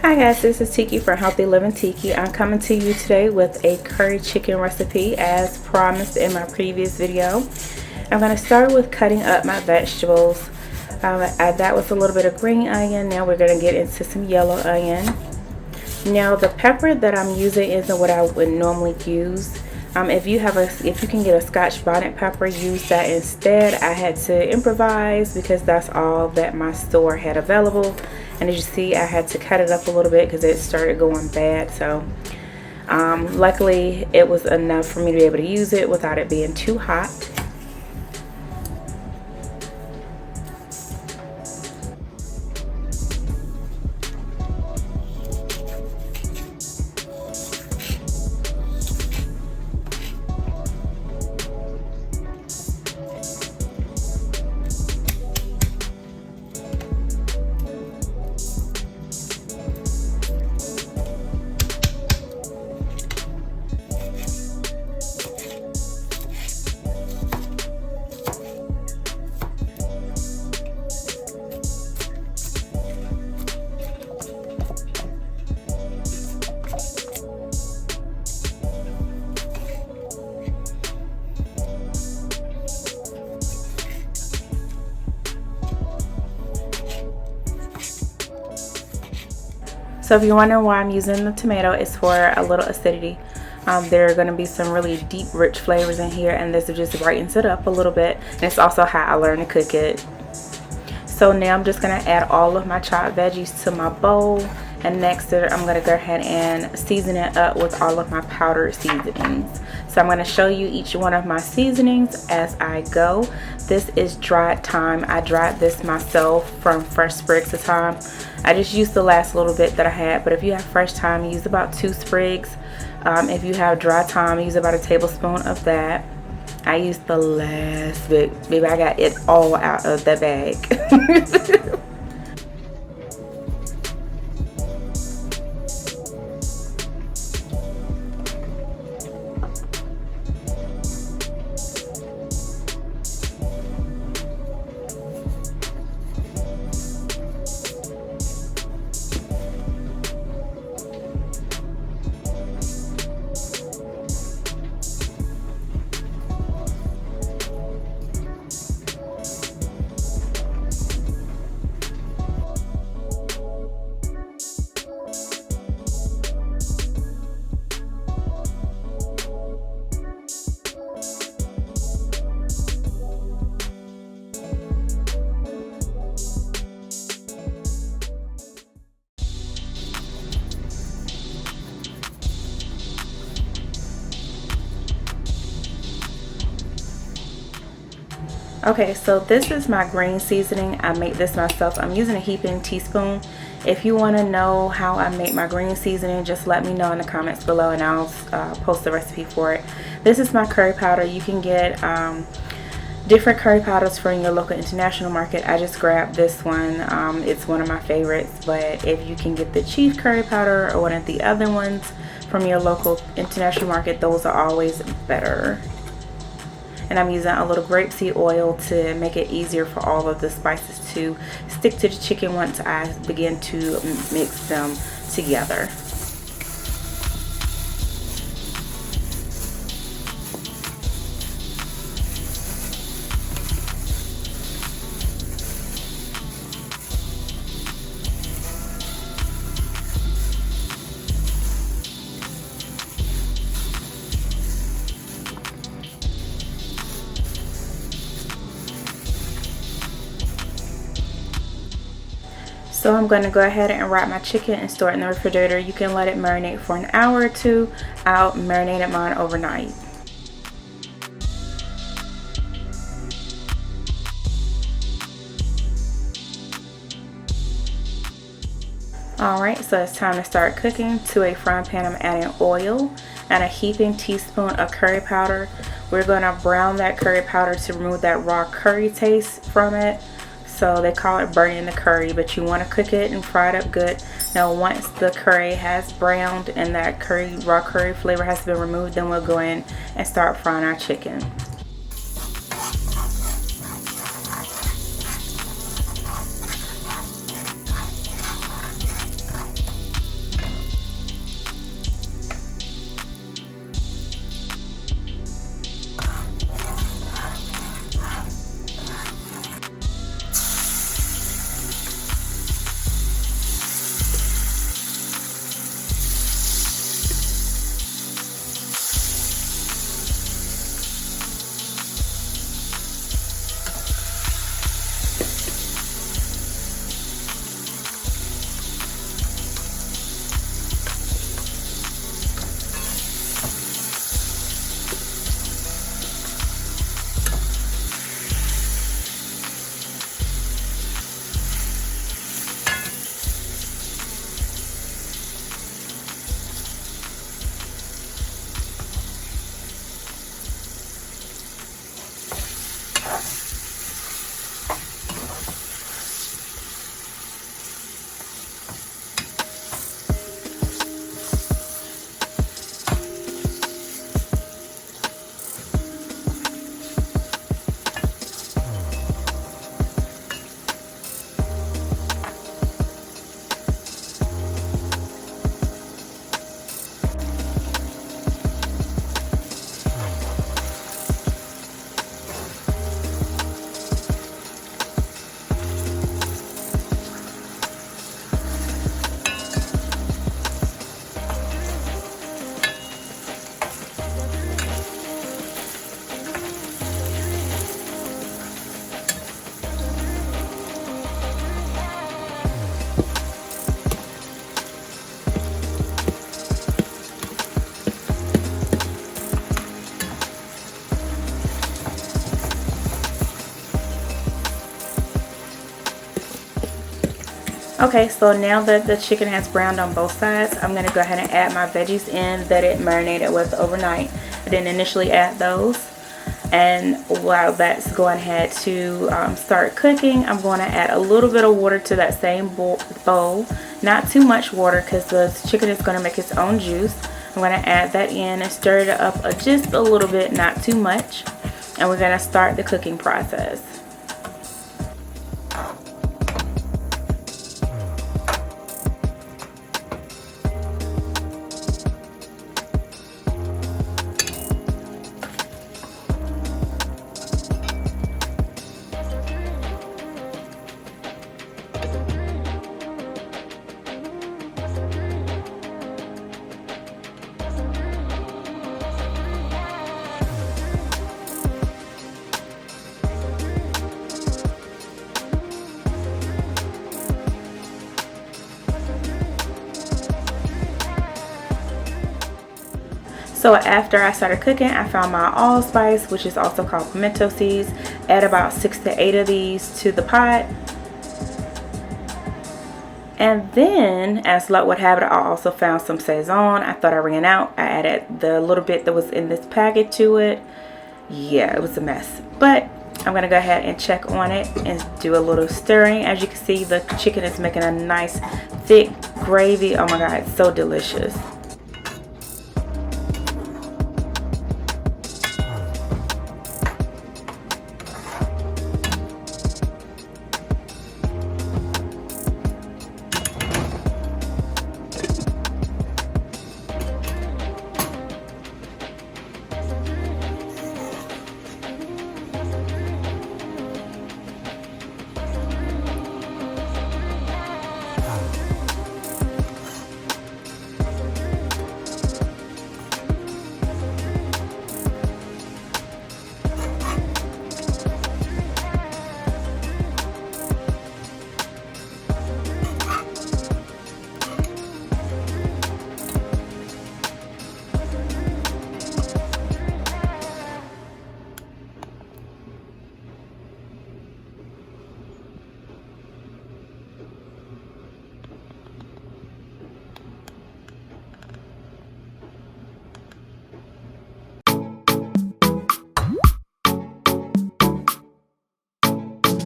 Hi guys, this is Tiki from Healthy Living Tiki. I'm coming to you today with a curry chicken recipe as promised in my previous video. I'm going to start with cutting up my vegetables. That was a little bit of green onion. Now we're going to get into some yellow onion. Now the pepper that I'm using isn't what I would normally use. If you can get a Scotch bonnet pepper, use that instead. I had to improvise because that's all that my store had available. And as you see, I had to cut it up a little bit because it started going bad. So luckily it was enough for me to be able to use it without it being too hot. So if you're wondering why I'm using the tomato, it's for a little acidity. There are going to be some really deep, rich flavors in here, and this just brightens it up a little bit. And it's also how I learned to cook it. So now I'm just going to add all of my chopped veggies to my bowl. And next I'm going to go ahead and season it up with all of my powdered seasonings. So I'm going to show you each one of my seasonings as I go. This is dried thyme. I dried this myself from fresh sprigs of thyme. I just used the last little bit that I had, but if you have fresh thyme, use about 2 sprigs. If you have dry thyme, use about a tablespoon of that. I used the last bit. Maybe I got it all out of the bag. Okay, so this is my green seasoning. I make this myself. I'm using a heaping teaspoon. If you want to know how I make my green seasoning, just let me know in the comments below and I'll post the recipe for it. This is my curry powder. You can get different curry powders from your local international market. I just grabbed this one. It's one of my favorites, but if you can get the chief curry powder or one of the other ones from your local international market, those are always better. And I'm using a little grapeseed oil to make it easier for all of the spices to stick to the chicken once I begin to mix them together. So I'm going to go ahead and wrap my chicken and store it in the refrigerator. You can let it marinate for an hour or two. I marinated mine overnight. Alright, so it's time to start cooking. To a frying pan, I'm adding oil and a heaping teaspoon of curry powder. We're going to brown that curry powder to remove that raw curry taste from it. So they call it burning the curry, but you want to cook it and fry it up good. Now once the curry has browned and that raw curry flavor has been removed, then we'll go in and start frying our chicken. Okay, so now that the chicken has browned on both sides, I'm going to go ahead and add my veggies in that it marinated with overnight. I didn't initially add those. And while that's going ahead to start cooking, I'm going to add a little bit of water to that same bowl. Not too much water because the chicken is going to make its own juice. I'm going to add that in and stir it up just a little bit, not too much. And we're going to start the cooking process. So after I started cooking, I found my allspice, which is also called pimento seeds. Add about 6 to 8 of these to the pot. And then, as luck would have it, I also found some Saison. I thought I ran out. I added the little bit that was in this packet to it. Yeah, it was a mess. But I'm going to go ahead and check on it and do a little stirring. As you can see, the chicken is making a nice thick gravy. Oh my God, it's so delicious.